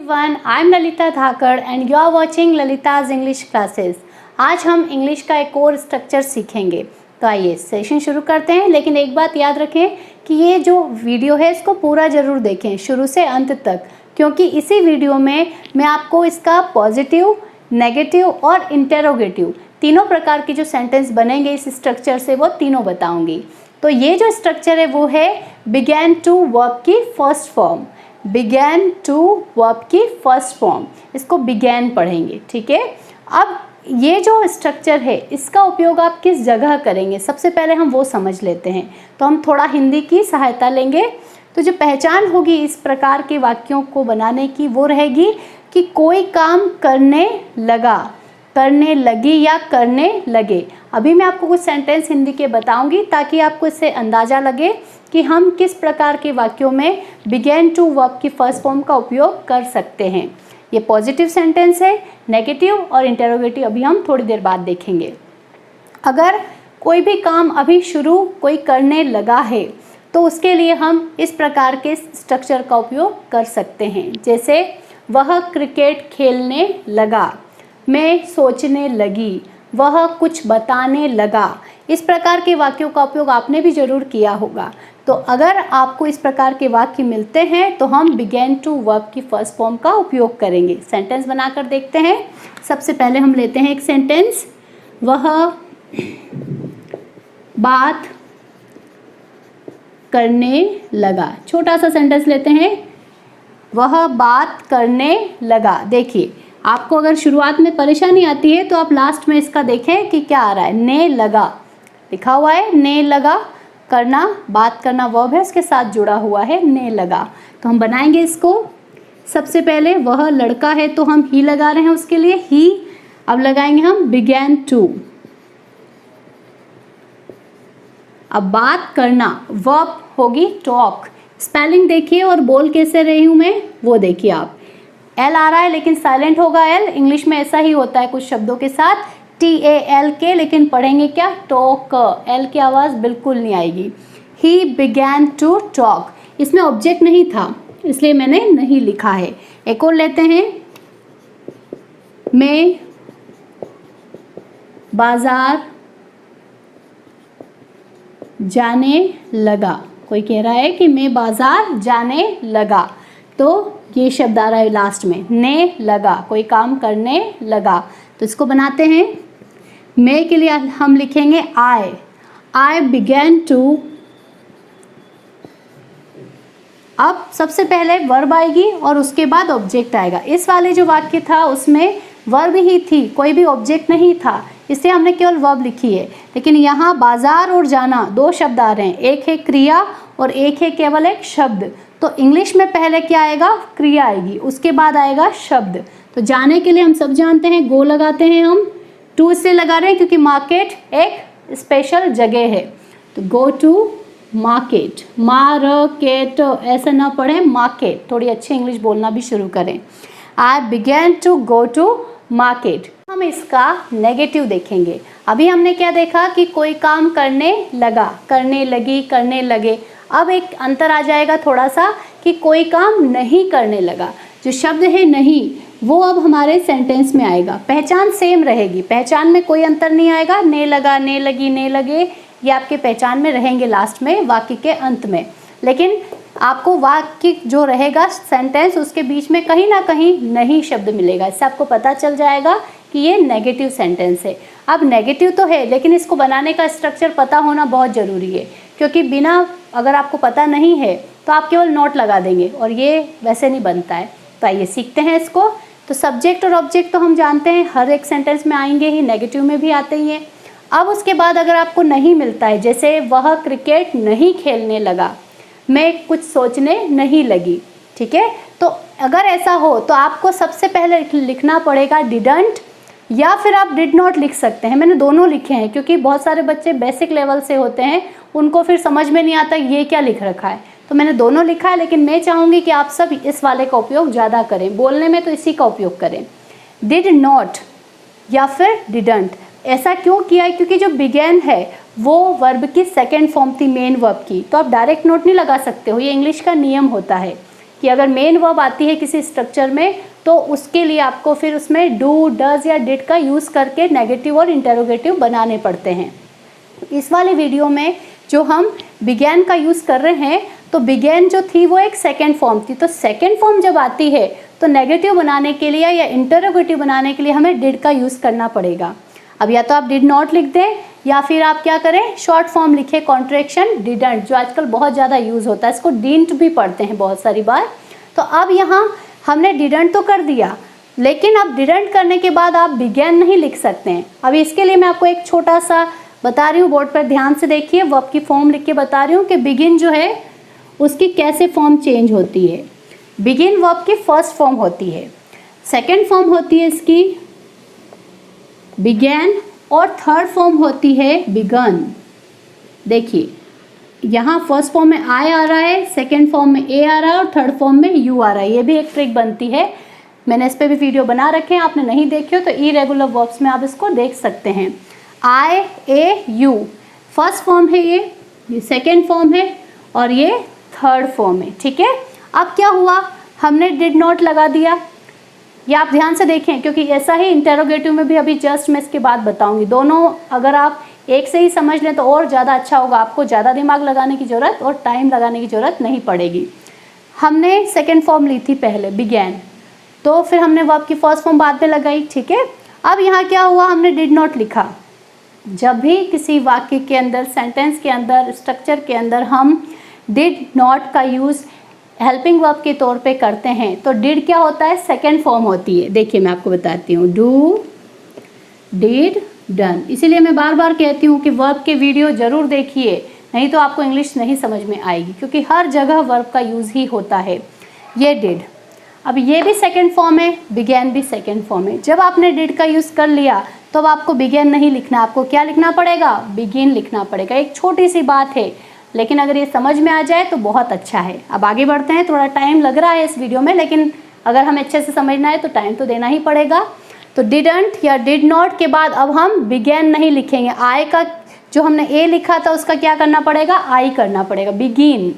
everyone, I am Lalita Dhakad and you are watching ललिता's English classes। आज हम English का एक और स्ट्रक्चर सीखेंगे। तो आइए सेशन शुरू करते हैं, लेकिन एक बात याद रखें कि ये जो वीडियो है इसको पूरा ज़रूर देखें शुरू से अंत तक, क्योंकि इसी वीडियो में मैं आपको इसका पॉजिटिव, नेगेटिव और इंटेरोगेटिव तीनों प्रकार के जो सेंटेंस बनेंगे इस स्ट्रक्चर से वो तीनों बताऊंगी। तो ये जो स्ट्रक्चर है वो है बिगैन टू वर्ब की first form. Began to verb की फर्स्ट फॉर्म, इसको बिगैन पढ़ेंगे, ठीक है। अब ये जो स्ट्रक्चर है इसका उपयोग आप किस जगह करेंगे, सबसे पहले हम वो समझ लेते हैं। तो हम थोड़ा हिंदी की सहायता लेंगे। तो जो पहचान होगी इस प्रकार के वाक्यों को बनाने की वो रहेगी कि कोई काम करने लगा, करने लगी या करने लगे। अभी मैं आपको कुछ सेंटेंस हिंदी के बताऊंगी ताकि आपको इससे अंदाज़ा लगे कि हम किस प्रकार के वाक्यों में बिगेन टू वर्ब की फर्स्ट फॉर्म का उपयोग कर सकते हैं। ये पॉजिटिव सेंटेंस है, नेगेटिव और इंटेरोगेटिव अभी हम थोड़ी देर बाद देखेंगे। अगर कोई भी काम अभी शुरू कोई करने लगा है तो उसके लिए हम इस प्रकार के स्ट्रक्चर का उपयोग कर सकते हैं। जैसे वह क्रिकेट खेलने लगा, मैं सोचने लगी, वह कुछ बताने लगा। इस प्रकार के वाक्यों का उपयोग आपने भी ज़रूर किया होगा। तो अगर आपको इस प्रकार के वाक्य मिलते हैं तो हम बिगेन टू वर्ब की फर्स्ट फॉर्म का उपयोग करेंगे। सेंटेंस बनाकर देखते हैं। सबसे पहले हम लेते हैं एक सेंटेंस, वह बात करने लगा। छोटा सा सेंटेंस लेते हैं, वह बात करने लगा। देखिए, आपको अगर शुरुआत में परेशानी आती है तो आप लास्ट में इसका देखें कि क्या आ रहा है, ने लगा लिखा हुआ है। ने लगा, करना, बात करना वर्ब है, उसके साथ जुड़ा हुआ है ने लगा। तो हम बनाएंगे इसको। सबसे पहले वह लड़का है तो हम ही लगा रहे हैं उसके लिए, ही। अब लगाएंगे हम बिगैन टू। अब बात करना वर्ब होगी टॉक। स्पेलिंग देखिए और बोल कैसे रही हूँ मैं वो देखिए आप। एल आ रहा है लेकिन साइलेंट होगा एल। इंग्लिश में ऐसा ही होता है कुछ शब्दों के साथ, TAL के, लेकिन पढ़ेंगे क्या, टॉक। एल की आवाज़ बिल्कुल नहीं आएगी। ही बिगैन टू टॉक, इसमें ऑब्जेक्ट नहीं था इसलिए मैंने नहीं लिखा है। एक और लेते हैं, मैं बाजार जाने लगा। कोई कह रहा है कि मैं बाजार जाने लगा, तो ये शब्द आ रहा है लास्ट में, ने लगा, कोई काम करने लगा। तो इसको बनाते हैं। मैं के लिए हम लिखेंगे आई बिगैन टू। अब सबसे पहले वर्ब आएगी और उसके बाद ऑब्जेक्ट आएगा। इस वाले जो वाक्य था उसमें वर्ब ही थी, कोई भी ऑब्जेक्ट नहीं था, इससे हमने केवल वर्ब लिखी है। लेकिन यहाँ बाजार और जाना दो शब्द आ रहे हैं, एक है क्रिया और एक है केवल एक शब्द। तो इंग्लिश में पहले क्या आएगा, क्रिया आएगी, उसके बाद आएगा शब्द। तो जाने के लिए हम सब जानते हैं गो लगाते हैं हम, टू इसलिए लगा रहे हैं क्योंकि मार्केट एक स्पेशल जगह है। तो गो टू मार्केट, मार्केट ऐसा ना पढ़ें, मार्केट। थोड़ी अच्छी इंग्लिश बोलना भी शुरू करें। I began to go to market. हम इसका नेगेटिव देखेंगे। अभी हमने क्या देखा कि कोई काम करने लगा, करने लगी, करने लगे। अब एक अंतर आ जाएगा थोड़ा सा कि कोई काम नहीं करने लगा। जो शब्द है नहीं वो अब हमारे सेंटेंस में आएगा। पहचान सेम रहेगी, पहचान में कोई अंतर नहीं आएगा। ने लगा, ने लगी, ने लगे, ये आपके पहचान में रहेंगे लास्ट में, वाक्य के अंत में। लेकिन आपको वाक्य जो रहेगा सेंटेंस उसके बीच में कहीं ना कहीं नहीं शब्द मिलेगा। इससे आपको पता चल जाएगा कि ये नेगेटिव सेंटेंस है। अब नेगेटिव तो है लेकिन इसको बनाने का स्ट्रक्चर पता होना बहुत ज़रूरी है, क्योंकि बिना अगर आपको पता नहीं है तो आप केवल नोट लगा देंगे और ये वैसे नहीं बनता है। तो आइए सीखते हैं इसको। तो सब्जेक्ट और ऑब्जेक्ट तो हम जानते हैं हर एक सेंटेंस में आएंगे ही, नेगेटिव में भी आते ही हैं। अब उसके बाद अगर आपको नहीं मिलता है, जैसे वह क्रिकेट नहीं खेलने लगा, मैं कुछ सोचने नहीं लगी, ठीक है। तो अगर ऐसा हो तो आपको सबसे पहले लिखना पड़ेगा डिडंट, या फिर आप डिड नॉट लिख सकते हैं। मैंने दोनों लिखे हैं क्योंकि बहुत सारे बच्चे बेसिक लेवल से होते हैं, उनको फिर समझ में नहीं आता ये क्या लिख रखा है। तो मैंने दोनों लिखा है, लेकिन मैं चाहूँगी कि आप सब इस वाले का उपयोग ज़्यादा करें, बोलने में तो इसी का उपयोग करें। डिड नॉट या फिर डिडंट। ऐसा क्यों किया है, क्योंकि जो बिगेन है वो वर्ब की सेकेंड फॉर्म थी, मेन वर्ब की। तो आप डायरेक्ट नोट नहीं लगा सकते हो, ये इंग्लिश का नियम होता है। कि अगर मेन वर्ब आती है किसी स्ट्रक्चर में तो उसके लिए आपको फिर उसमें डू, डज या डिड का यूज़ करके नेगेटिव और इंटेरोगेटिव बनाने पड़ते हैं। इस वाले वीडियो में जो हम बिगैन का यूज़ कर रहे हैं, तो बिगैन जो थी वो एक सेकेंड फॉर्म थी। तो सेकेंड फॉर्म जब आती है तो नेगेटिव बनाने के लिए या इंटेरोगेटिव बनाने के लिए हमें डिड का यूज़ करना पड़ेगा। अब या तो आप डिड नॉट लिख दें या फिर आप क्या करें, शॉर्ट फॉर्म लिखें कॉन्ट्रैक्शन डिडंट, जो आजकल बहुत ज़्यादा यूज़ होता है। इसको डिडंट भी पढ़ते हैं बहुत सारी बार। तो अब यहाँ हमने डिडंट तो कर दिया, लेकिन अब डिडंट करने के बाद आप बिगैन नहीं लिख सकते हैं। अब इसके लिए मैं आपको एक छोटा सा बता रही हूँ, बोर्ड पर ध्यान से देखिए, वर्ब की फॉर्म लिख के बता रही हूँ कि बिगिन जो है उसकी कैसे फॉर्म चेंज होती है। बिगिन वर्ब की फर्स्ट फॉर्म होती है, सेकेंड फॉर्म होती है इसकी बिगैन, और थर्ड फॉर्म होती है बिगन। देखिए यहाँ फर्स्ट फॉर्म में आई आ रहा है, सेकेंड फॉर्म में ए आ रहा है और थर्ड फॉर्म में यू आ रहा है। ये भी एक ट्रिक बनती है, मैंने इस पर भी वीडियो बना रखे हैं, आपने नहीं देखे हो तो इरेगुलर वर्ब्स में आप इसको देख सकते हैं। आई ए यू फर्स्ट फॉर्म है, ये सेकेंड फॉर्म है और ये थर्ड फॉर्म है। ठीक है, अब क्या हुआ, हमने डिड नॉट लगा दिया। ये आप ध्यान से देखें क्योंकि ऐसा ही इंटेरोगेटिव में भी अभी जस्ट मैं इसके बाद बताऊंगी। दोनों अगर आप एक से ही समझ लें तो और ज़्यादा अच्छा होगा, आपको ज़्यादा दिमाग लगाने की ज़रूरत और टाइम लगाने की ज़रूरत नहीं पड़ेगी। हमने सेकेंड फॉर्म ली थी पहले बिगैन, तो फिर हमने वर्ब की फर्स्ट फॉर्म बाद में लगाई। ठीक है, अब यहाँ क्या हुआ, हमने डिड नॉट लिखा। जब भी किसी वाक्य के अंदर, सेंटेंस के अंदर, स्ट्रक्चर के अंदर हम डिड नॉट का यूज़ हेल्पिंग वर्ब के तौर पे करते हैं तो डिड क्या होता है, सेकेंड फॉर्म होती है। देखिए मैं आपको बताती हूँ, डू, डिड, डन। इसीलिए मैं बार बार कहती हूँ कि वर्ब के वीडियो ज़रूर देखिए, नहीं तो आपको इंग्लिश नहीं समझ में आएगी, क्योंकि हर जगह वर्ब का यूज़ ही होता है। ये डिड, अब ये भी सेकेंड फॉर्म है, बिगैन भी सेकेंड फॉर्म है। जब आपने डिड का यूज़ कर लिया तो अब आपको बिगैन नहीं लिखना, आपको क्या लिखना पड़ेगा, बिगिन लिखना पड़ेगा। एक छोटी सी बात है, लेकिन अगर ये समझ में आ जाए तो बहुत अच्छा है। अब आगे बढ़ते हैं, थोड़ा टाइम लग रहा है इस वीडियो में, लेकिन अगर हमें अच्छे से समझना है तो टाइम तो देना ही पड़ेगा। तो डिडंट या डिड नॉट के बाद अब हम बिगैन नहीं लिखेंगे। आई का जो हमने ए लिखा था उसका क्या करना पड़ेगा, आई करना पड़ेगा, बिगिन,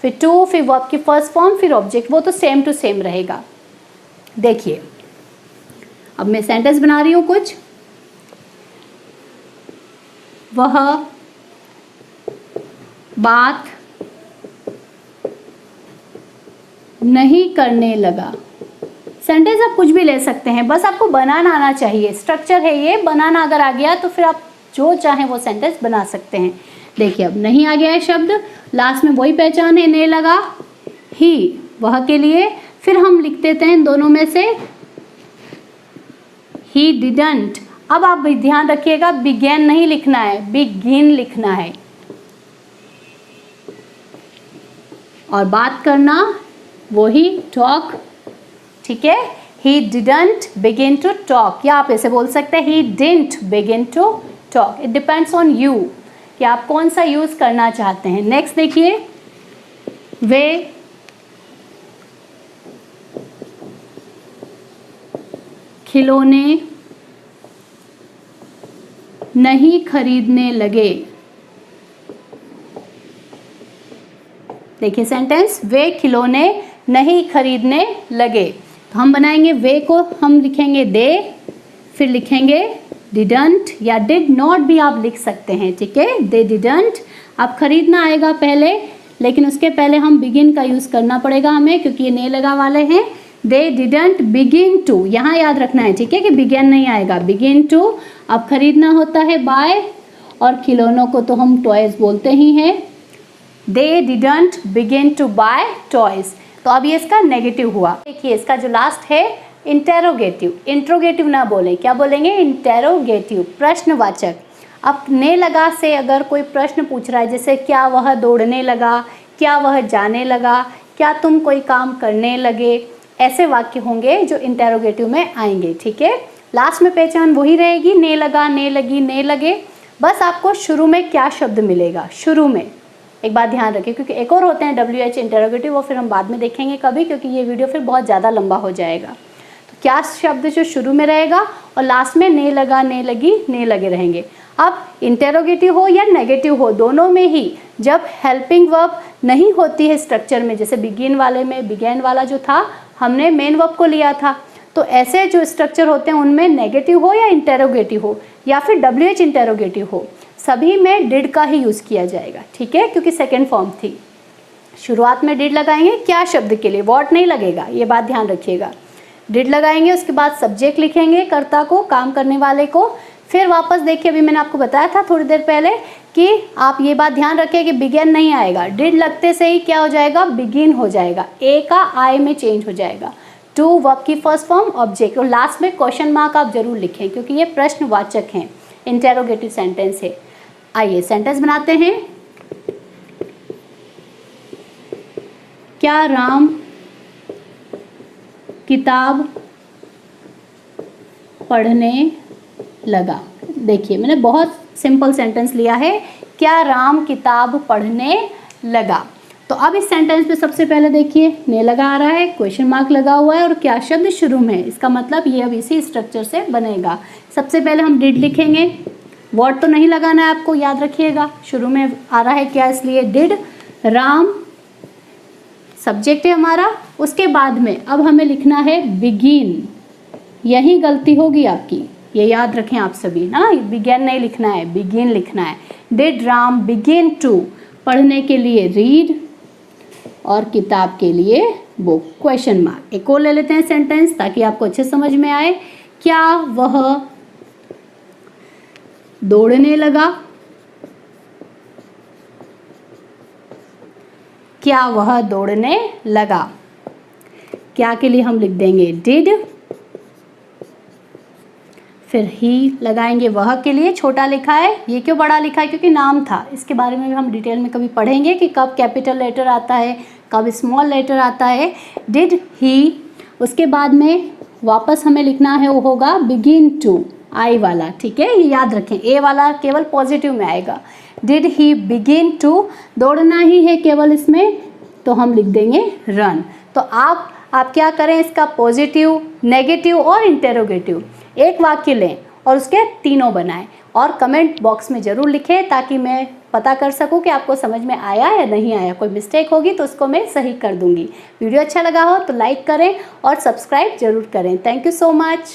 फिर टू, फिर वर्ब की फर्स्ट फॉर्म, फिर ऑब्जेक्ट, वो तो सेम टू सेम रहेगा। देखिए अब मैं सेंटेंस बना रही हूँ कुछ। वह बात नहीं करने लगा। सेंटेंस आप कुछ भी ले सकते हैं, बस आपको बनाना आना चाहिए। स्ट्रक्चर है ये, बनाना अगर आ गया तो फिर आप जो चाहें वो सेंटेंस बना सकते हैं। देखिए अब नहीं आ गया है शब्द, लास्ट में वही पहचान है, ने लगा, ही, वह के लिए, फिर हम लिख देते हैं इन दोनों में से ही डिडंट। अब आप ध्यान रखिएगा, बिगैन नहीं लिखना है, बिगिन लिखना है। और बात करना वही टॉक। ठीक है, he didn't begin to talk, या आप ऐसे बोल सकते हैं he didn't begin to talk. It depends on you कि आप कौन सा यूज करना चाहते हैं। नेक्स्ट देखिए, वे खिलौने नहीं खरीदने लगे। देखिए सेंटेंस, वे खिलौने नहीं खरीदने लगे। तो हम बनाएंगे, वे को हम लिखेंगे दे, फिर लिखेंगे डिडंट या डिड नॉट भी आप लिख सकते हैं। ठीक है, दे डिडंट, अब खरीदना आएगा पहले, लेकिन उसके पहले हम बिगिन का यूज़ करना पड़ेगा हमें, क्योंकि ये ने लगा वाले हैं। दे डिडंट बिगिन टू, यहाँ याद रखना है, ठीक है, कि बिगिन नहीं आएगा, बिगिन टू। अब खरीदना होता है बाय, और खिलौनों को तो हम टॉयज बोलते ही हैं। They didn't begin to buy toys. तो अब ये इसका नेगेटिव हुआ। देखिए इसका जो लास्ट है इंटेरोगेटिव, इंट्रोगेटिव ना बोले, क्या बोलेंगे, इंटेरोगेटिव, प्रश्नवाचक। अब ने लगा से अगर कोई प्रश्न पूछ रहा है, जैसे क्या वह दौड़ने लगा, क्या वह जाने लगा, क्या तुम कोई काम करने लगे, ऐसे वाक्य होंगे जो इंटेरोगेटिव में आएंगे। ठीक है, लास्ट में पहचान वही रहेगी, ने लगा, ने लगी, ने लगे। बस आपको शुरू में क्या शब्द मिलेगा, शुरू में एक बात ध्यान रखिए, क्योंकि एक और होते हैं WH इंटेरोगेटिव, वो फिर हम बाद में देखेंगे कभी, क्योंकि ये वीडियो फिर बहुत ज़्यादा लंबा हो जाएगा। तो क्या शब्द जो शुरू में रहेगा और लास्ट में ने लगा, ने लगी, ने लगे रहेंगे। अब इंटेरोगेटिव हो या नेगेटिव हो, दोनों में ही जब हेल्पिंग वर्ब नहीं होती है स्ट्रक्चर में, जैसे बिगिन वाले में बिगेन वाला जो था हमने मेन वर्ब को लिया था, तो ऐसे जो स्ट्रक्चर होते हैं उनमें नेगेटिव हो या इंटेरोगेटिव हो या फिर WH इंटेरोगेटिव हो, सभी में डिड का ही यूज़ किया जाएगा, ठीक है, क्योंकि सेकेंड फॉर्म थी। शुरुआत में डिड लगाएंगे क्या शब्द के लिए, वॉट नहीं लगेगा, ये बात ध्यान रखिएगा। डिड लगाएंगे, उसके बाद सब्जेक्ट लिखेंगे, कर्ता को, काम करने वाले को। फिर वापस देखिए, अभी मैंने आपको बताया था थोड़ी देर पहले कि आप ये बात ध्यान रखिए कि बिगेन नहीं आएगा, डिड लगते से ही क्या हो जाएगा, बिगिन हो जाएगा, ए का आई में चेंज हो जाएगा। टू वर्ब की फर्स्ट फॉर्म ऑब्जेक्ट, और लास्ट में क्वेश्चन मार्क आप जरूर लिखें क्योंकि ये प्रश्नवाचक हैं, इंटेरोगेटिव सेंटेंस है। आइए सेंटेंस बनाते हैं। क्या राम किताब पढ़ने लगा। देखिए मैंने बहुत सिंपल सेंटेंस लिया है, क्या राम किताब पढ़ने लगा। तो अब इस सेंटेंस पे सबसे पहले देखिए ने लगा आ रहा है, क्वेश्चन मार्क लगा हुआ है और क्या शब्द शुरू में है, इसका मतलब ये अब इसी स्ट्रक्चर से बनेगा। सबसे पहले हम डिड लिखेंगे, वर्ड तो नहीं लगाना है आपको, याद रखिएगा, शुरू में आ रहा है क्या इसलिए डिड, राम सब्जेक्ट है हमारा। उसके बाद में अब हमें लिखना है बिगिन, यही गलती होगी आपकी, ये याद रखें आप सभी ना, बिगेन नहीं लिखना है, बिगिन लिखना है। डिड राम बिगिन टू, पढ़ने के लिए रीड और किताब के लिए बुक, क्वेश्चन मार्क। एक और ले लेते हैं सेंटेंस ताकि आपको अच्छे समझ में आए। क्या वह दौड़ने लगा, क्या वह दौड़ने लगा, क्या के लिए हम लिख देंगे डिड, फिर ही लगाएंगे वह के लिए, छोटा लिखा है, ये क्यों बड़ा लिखा है, क्योंकि नाम था, इसके बारे में भी हम डिटेल में कभी पढ़ेंगे कि कब कैपिटल लेटर आता है कब स्मॉल लेटर आता है। डिड ही, उसके बाद में वापस हमें लिखना है वो होगा बिगिन टू, आई वाला, ठीक है, ये याद रखें, ए वाला केवल पॉजिटिव में आएगा। डिड ही बिगिन टू, दौड़ना ही है केवल इसमें, तो हम लिख देंगे रन। तो आप क्या करें, इसका पॉजिटिव, नेगेटिव और इंटेरोगेटिव एक वाक्य लें और उसके तीनों बनाएं और कमेंट बॉक्स में ज़रूर लिखें ताकि मैं पता कर सकूं कि आपको समझ में आया या नहीं आया। कोई मिस्टेक होगी तो उसको मैं सही कर दूंगी। वीडियो अच्छा लगा हो तो लाइक करें और सब्सक्राइब जरूर करें। Thank you so much.